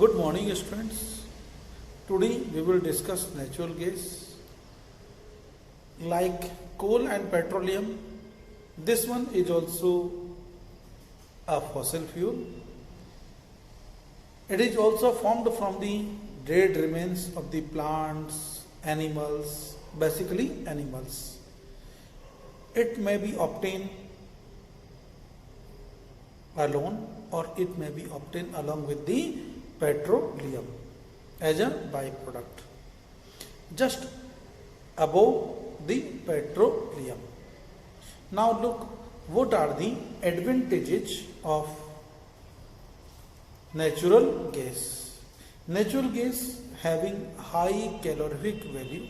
Good morning, students. Today we will discuss natural gas like coal and petroleum. This one is also a fossil fuel. It is also formed from the dead remains of the plants, animals, basically animals. It may be obtained alone or it may be obtained along with the petroleum as a byproduct just above the petroleum. Now look, what are the advantages of natural gas? Natural gas having high calorific value,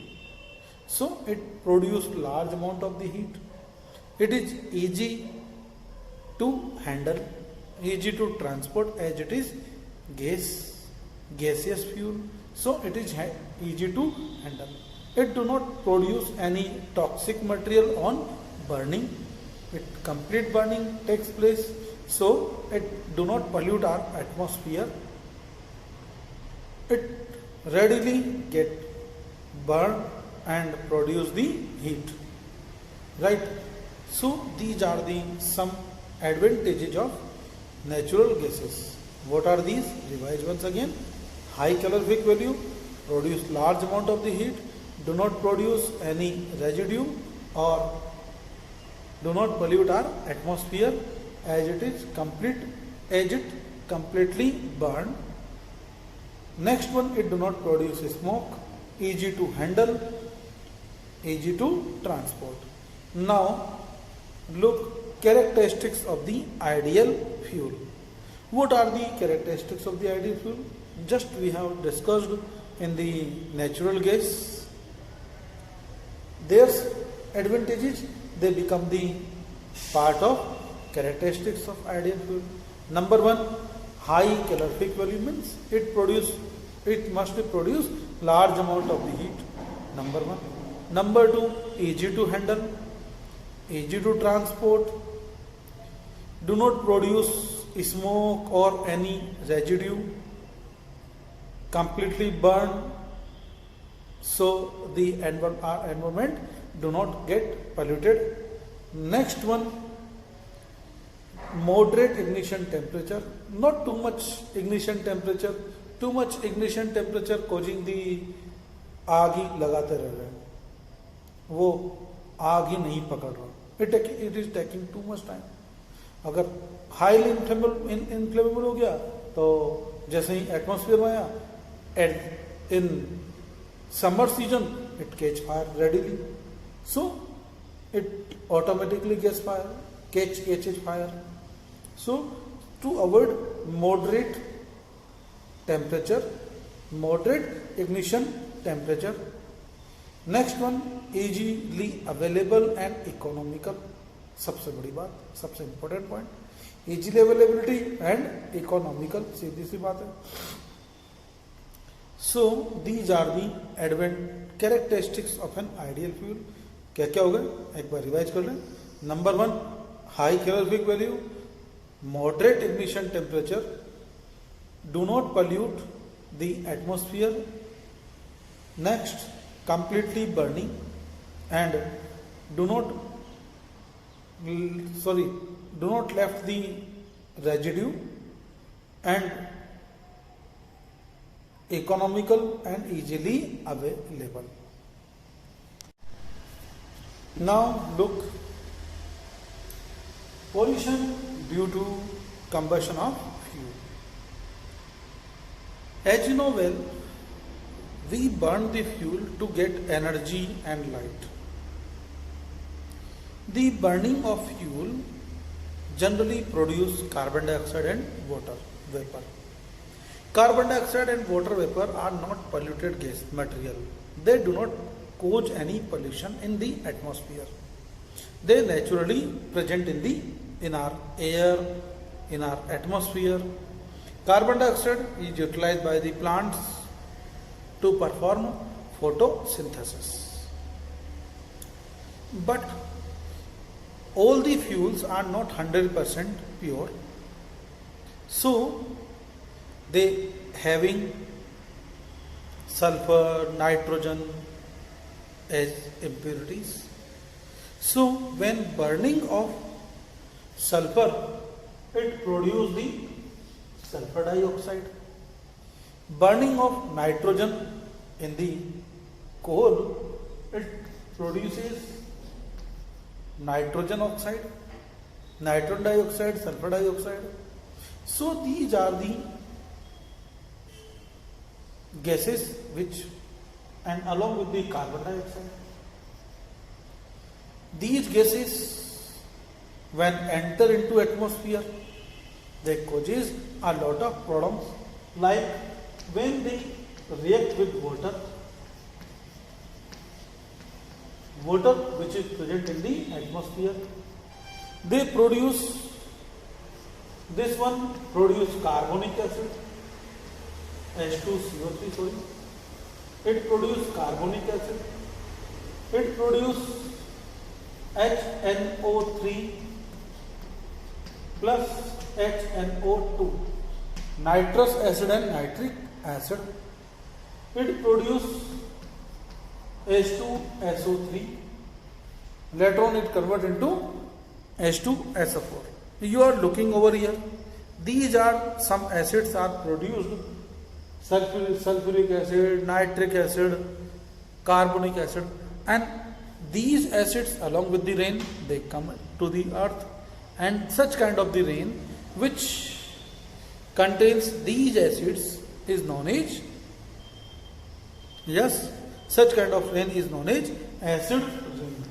so it produces large amount of the heat. It is easy to handle, easy to transport as it is gaseous fuel, so it is easy to handle. It do not produce any toxic material on burning. It complete burning takes place, so it do not pollute our atmosphere. It readily get burned and produce the heat, right? So these are the some advantages of natural gases. What are these? Revise once again. High calorific value, produce large amount of the heat, do not produce any residue or do not pollute our atmosphere as it completely burned. Next one, it do not produce smoke, easy to handle, easy to transport. Now look, characteristics of the ideal fuel. What are the characteristics of the ideal fuel? Just we have discussed in the natural gas. There's advantages, they become the part of characteristics of ideal fuel. Number one, high calorific value means it must produce large amount of the heat. Number one. Number two, easy to handle, easy to transport, do not produce smoke or any residue, completely burn, so the environment do not get polluted. Next one, moderate ignition temperature, not too much ignition temperature. Too much ignition temperature causing the आग ही लगाते रह रहे हैं, वो आग ही नहीं पकड़ रहा. It is taking too much time. अगर हाईली इनफ्लेमेबल हो गया तो जैसे ही एटमॉस्फेयर में आया, in summer season it catch fire readily, so it automatically catches fire. So to avoid moderate temperature, moderate ignition temperature. Next one, easily available and economical. सबसे बड़ी बात, सबसे important point, easily availability and economical, सीधी सी बात है. So these are the characteristics of an ideal fuel. क्या क्या होगा, एक बार रिवाइज कर लें. Number one, high calorific value, moderate ignition temperature, do not pollute the atmosphere. Next, completely burning and do not left the residue, and economical and easily available. Now look, pollution due to combustion of fuel. As you know well, we burn the fuel to get energy and light. The burning of fuel generally produce carbon dioxide and water vapor. Carbon dioxide and water vapor are not polluted gas material. They do not cause any pollution in the atmosphere. They naturally present in our air, in our atmosphere. Carbon dioxide is utilized by the plants to perform photosynthesis. But all the fuels are not 100% pure, so they having sulfur, nitrogen as impurities. So when burning of sulfur, it produces the sulfur dioxide. Burning of nitrogen in the coal, it produces nitrogen oxide, nitrogen dioxide, sulfur dioxide. So these are the gases which, and along with the carbon dioxide, these gases when enter into atmosphere, they causes a lot of problems, like when they react with water which is present in the atmosphere, they produce, this one produce carbonic acid, H2CO3, sorry, it produces carbonic acid, it produces HNO3 plus HNO2, nitrous acid and nitric acid, it produces H2SO3, later on it convert into H2SO4. You are looking over here, these are some acids are produced, sulfuric acid, nitric acid, carbonic acid, and these acids along with the rain, they come to the earth, and such kind of the rain which contains these acids is known as, yes, such kind of rain is known as acid rain.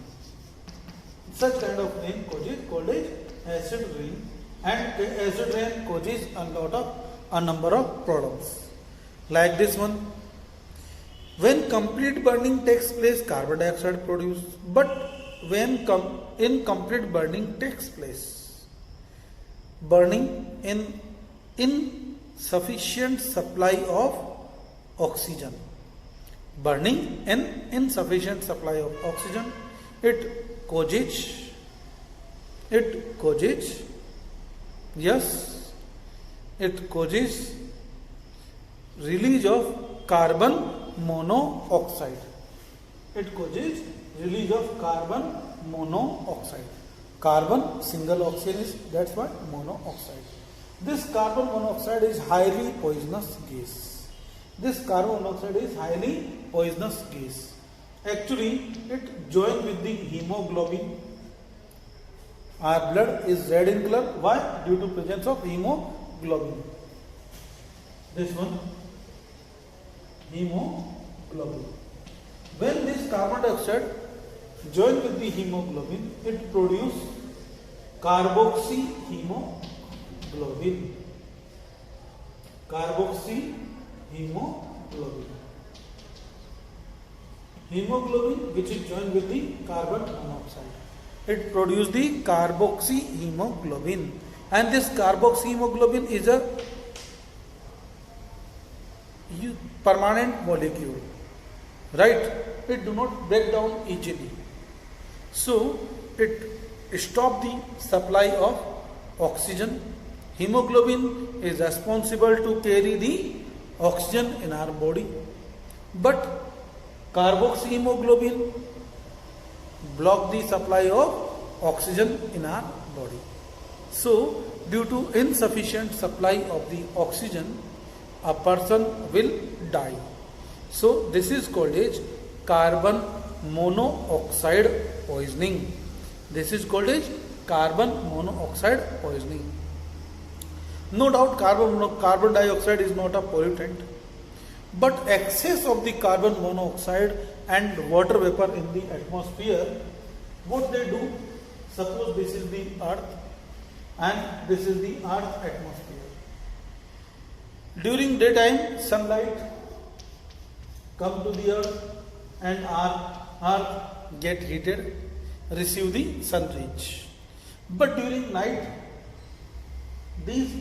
Such kind of rain called as acid rain, and acid rain causes a number of problems, like this one. When complete burning takes place, carbon dioxide produced, but when incomplete burning takes place, burning in insufficient supply of oxygen, burning in insufficient supply of oxygen, it causes, yes, it causes release of carbon monoxide. It causes release of carbon monoxide. Carbon single oxygen is, that's why monoxide. This carbon monoxide is highly poisonous gas. This carbon monoxide is highly poisonous gas. Actually, it joins with the hemoglobin. Our blood is red in color. Why? Due to presence of hemoglobin. This one, hemoglobin. When this carbon dioxide joins with the hemoglobin, it produces carboxyhemoglobin. Carboxyhemoglobin. Hemoglobin which is joined with the carbon monoxide, it produces the carboxyhemoglobin, and this carboxyhemoglobin is a permanent molecule, right? It do not break down easily, so it stop the supply of oxygen. Hemoglobin is responsible to carry the oxygen in our body, but carboxyhemoglobin block the supply of oxygen in our body. So due to insufficient supply of the oxygen, a person will die. So this is called as carbon monoxide poisoning. This is called as carbon monoxide poisoning. No doubt carbon dioxide is not a pollutant, but excess of the carbon monoxide and water vapor in the atmosphere, what they do, suppose this is the earth and this is the earth atmosphere. During daytime, sunlight come to the earth and our earth get heated, receive the sun rays. But during night, this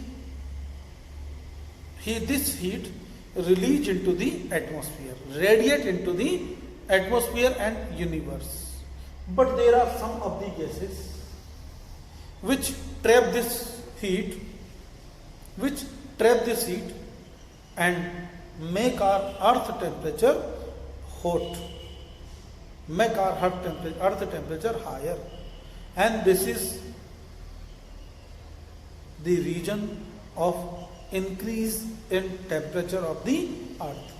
heat released into the atmosphere, radiate into the atmosphere and universe. But there are some of the gases which trap this heat, and make our earth temperature hot, make our earth temperature higher. And this is the region of increase in temperature of the earth.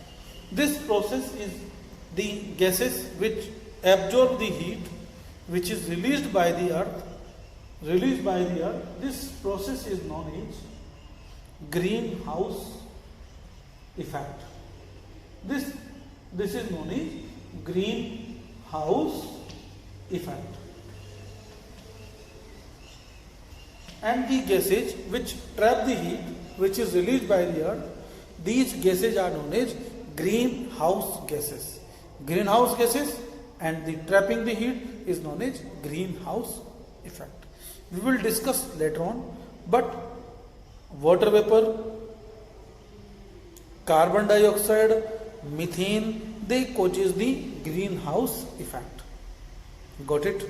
This process is the gases which absorb the heat which is released by the earth. This process is known as greenhouse effect. This is known as greenhouse effect. And the gases which trap the heat which is released by the earth, these gases are known as greenhouse gases. Greenhouse gases and the trapping the heat is known as greenhouse effect. We will discuss later on, but water vapor, carbon dioxide, methane, they causes the greenhouse effect. Got it?